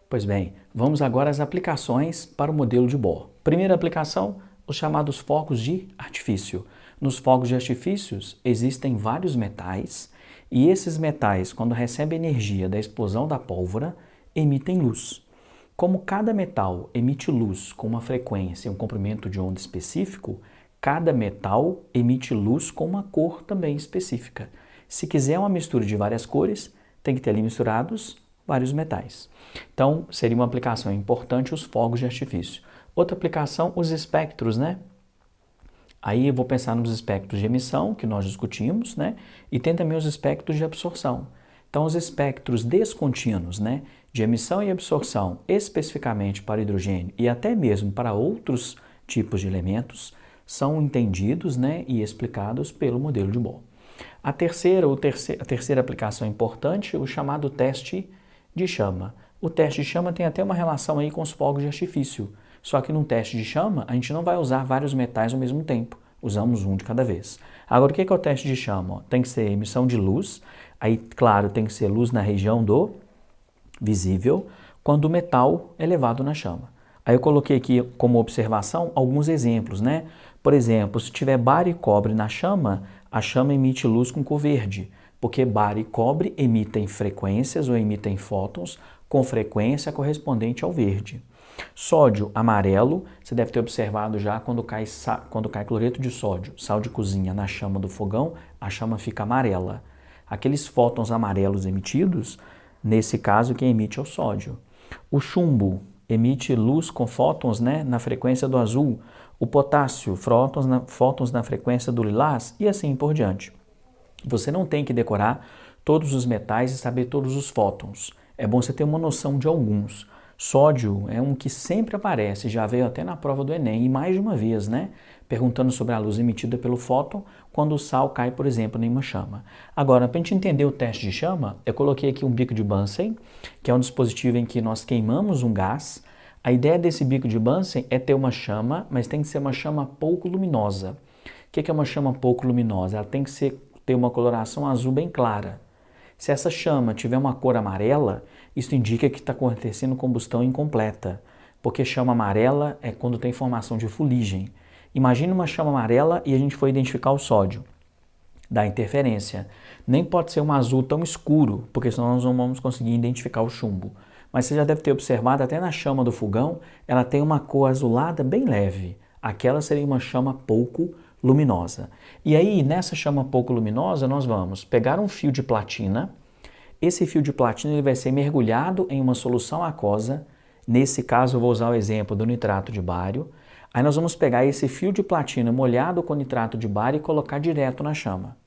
Pois bem, vamos agora às aplicações para o modelo de Bohr. Primeira aplicação, os chamados fogos de artifício. Nos fogos de artifícios existem vários metais e esses metais, quando recebem energia da explosão da pólvora, emitem luz. Como cada metal emite luz com uma frequência e um comprimento de onda específico, cada metal emite luz com uma cor também específica. Se quiser uma mistura de várias cores, tem que ter ali misturados vários metais. Então, seria uma aplicação importante os fogos de artifício. Outra aplicação, os espectros, né? Aí eu vou pensar nos espectros de emissão, que nós discutimos, né? E tem também os espectros de absorção. Então, os espectros descontínuos, né? De emissão e absorção, especificamente para hidrogênio e até mesmo para outros tipos de elementos, são entendidos, né? E explicados pelo modelo de Bohr. A terceira aplicação importante, o chamado teste de chama. O teste de chama tem até uma relação aí com os fogos de artifício. Só que no teste de chama, a gente não vai usar vários metais ao mesmo tempo. Usamos um de cada vez. Agora, o que é o teste de chama? Tem que ser emissão de luz. Aí, claro, tem que ser luz na região do visível, quando o metal é levado na chama. Aí eu coloquei aqui como observação alguns exemplos, né? Por exemplo, se tiver bário e cobre na chama, a chama emite luz com cor verde, porque bário e cobre emitem frequências ou emitem fótons com frequência correspondente ao verde. Sódio amarelo, você deve ter observado já quando cai cloreto de sódio, sal de cozinha na chama do fogão, a chama fica amarela. Aqueles fótons amarelos emitidos, nesse caso quem emite é o sódio. O chumbo emite luz com fótons, né, na frequência do azul. O potássio, fótons na frequência do lilás e assim por diante. Você não tem que decorar todos os metais e saber todos os fótons. É bom você ter uma noção de alguns. Sódio é um que sempre aparece, já veio até na prova do Enem, e mais de uma vez, né? Perguntando sobre a luz emitida pelo fóton quando o sal cai, por exemplo, em uma chama. Agora, para a gente entender o teste de chama, eu coloquei aqui um bico de Bunsen, que é um dispositivo em que nós queimamos um gás. A ideia desse bico de Bunsen é ter uma chama, mas tem que ser uma chama pouco luminosa. O que é uma chama pouco luminosa? Ela tem que ter uma coloração azul bem clara. Se essa chama tiver uma cor amarela, isso indica que está acontecendo combustão incompleta, porque chama amarela é quando tem formação de fuligem. Imagine uma chama amarela e a gente foi identificar o sódio. Dá interferência. Nem pode ser um azul tão escuro, porque senão nós não vamos conseguir identificar o chumbo. Mas você já deve ter observado, até na chama do fogão, ela tem uma cor azulada bem leve. Aquela seria uma chama pouco luminosa. E aí, nessa chama pouco luminosa, nós vamos pegar um fio de platina. Esse fio de platina ele vai ser mergulhado em uma solução aquosa. Nesse caso, eu vou usar o exemplo do nitrato de bário. Aí nós vamos pegar esse fio de platina molhado com nitrato de bário e colocar direto na chama.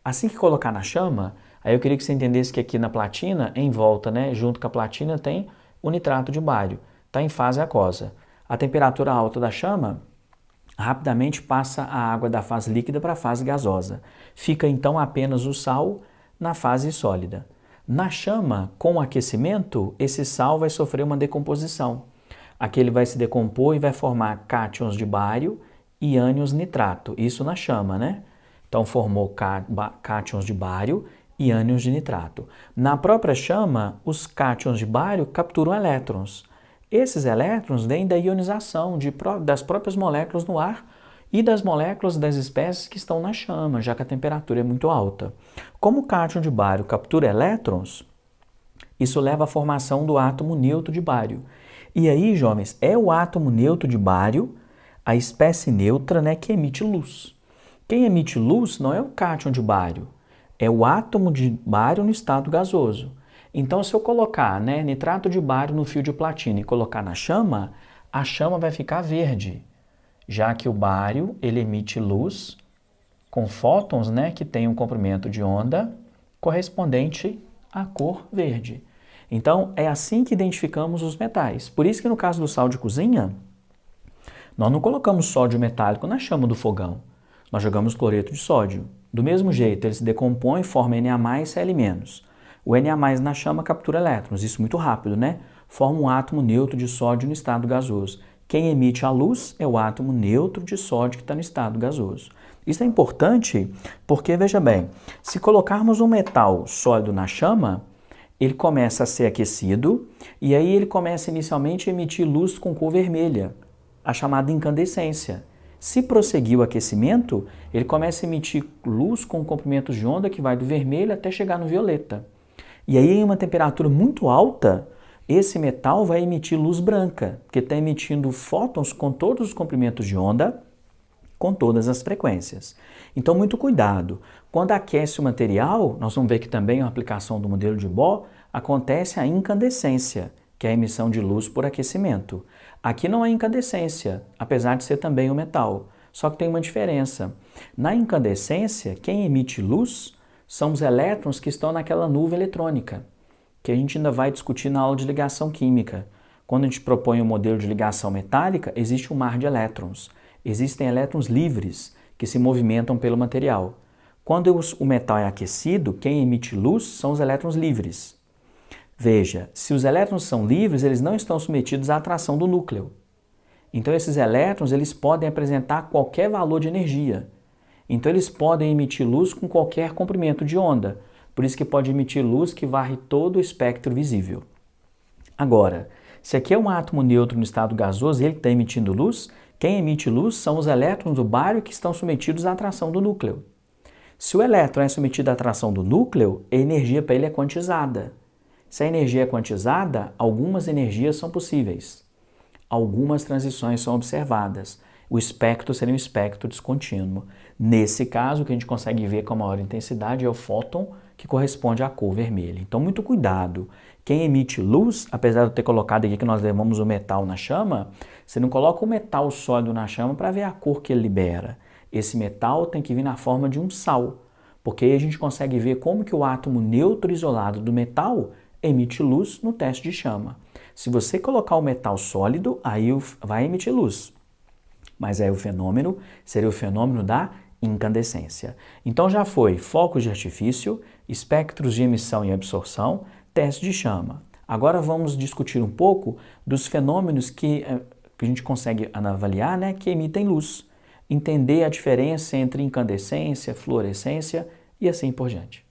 Assim que colocar na chama, aí eu queria que você entendesse que aqui na platina, em volta, né, junto com a platina, tem o nitrato de bário. Está em fase aquosa. A temperatura alta da chama rapidamente passa a água da fase líquida para a fase gasosa. Fica então apenas o sal na fase sólida. Na chama, com o aquecimento, esse sal vai sofrer uma decomposição. Aqui ele vai se decompor e vai formar cátions de bário e ânions nitrato. Isso na chama, né? Então formou cátions de bário e ânions de nitrato. Na própria chama, os cátions de bário capturam elétrons. Esses elétrons vêm da ionização das próprias moléculas no ar e das moléculas das espécies que estão na chama, já que a temperatura é muito alta. Como o cátion de bário captura elétrons, isso leva à formação do átomo neutro de bário. E aí, jovens, é o átomo neutro de bário, a espécie neutra, né, que emite luz. Quem emite luz não é o cátion de bário, é o átomo de bário no estado gasoso. Então, se eu colocar, né, nitrato de bário no fio de platina e colocar na chama, a chama vai ficar verde, já que o bário ele emite luz com fótons, né, que tem um comprimento de onda correspondente à cor verde. Então, é assim que identificamos os metais. Por isso que no caso do sal de cozinha, nós não colocamos sódio metálico na chama do fogão. Nós jogamos cloreto de sódio. Do mesmo jeito, ele se decompõe e forma Na+, Cl-. O Na+ na chama captura elétrons, isso muito rápido, né? Forma um átomo neutro de sódio no estado gasoso. Quem emite a luz é o átomo neutro de sódio que está no estado gasoso. Isso é importante porque, veja bem, se colocarmos um metal sólido na chama, ele começa a ser aquecido e aí ele começa inicialmente a emitir luz com cor vermelha, a chamada incandescência. Se prosseguir o aquecimento, ele começa a emitir luz com comprimentos de onda que vai do vermelho até chegar no violeta. E aí, em uma temperatura muito alta, esse metal vai emitir luz branca, porque está emitindo fótons com todos os comprimentos de onda, com todas as frequências. Então, muito cuidado. Quando aquece o material, nós vamos ver que também a aplicação do modelo de Bohr acontece a incandescência, que é a emissão de luz por aquecimento. Aqui não é incandescência, apesar de ser também um metal, só que tem uma diferença. Na incandescência, quem emite luz são os elétrons que estão naquela nuvem eletrônica, que a gente ainda vai discutir na aula de ligação química. Quando a gente propõe um modelo de ligação metálica, existe um mar de elétrons. Existem elétrons livres que se movimentam pelo material. Quando o metal é aquecido, quem emite luz são os elétrons livres. Veja, se os elétrons são livres, eles não estão submetidos à atração do núcleo. Então esses elétrons eles podem apresentar qualquer valor de energia. Então eles podem emitir luz com qualquer comprimento de onda. Por isso que pode emitir luz que varre todo o espectro visível. Agora, se aqui é um átomo neutro no estado gasoso e ele está emitindo luz, quem emite luz são os elétrons do bário que estão submetidos à atração do núcleo. Se o elétron é submetido à atração do núcleo, a energia para ele é quantizada. Se a energia é quantizada, algumas energias são possíveis. Algumas transições são observadas. O espectro seria um espectro descontínuo. Nesse caso, o que a gente consegue ver com maior intensidade é o fóton, que corresponde à cor vermelha. Então, muito cuidado. Quem emite luz, apesar de eu ter colocado aqui que nós levamos o metal na chama, você não coloca o metal sólido na chama para ver a cor que ele libera. Esse metal tem que vir na forma de um sal, porque aí a gente consegue ver como que o átomo neutro isolado do metal emite luz no teste de chama. Se você colocar o metal sólido, aí vai emitir luz. Mas aí o fenômeno seria o fenômeno da incandescência. Então já foi focos de artifício, espectros de emissão e absorção, teste de chama. Agora vamos discutir um pouco dos fenômenos que a gente consegue avaliar, né, que emitem luz. Entender a diferença entre incandescência, fluorescência e assim por diante.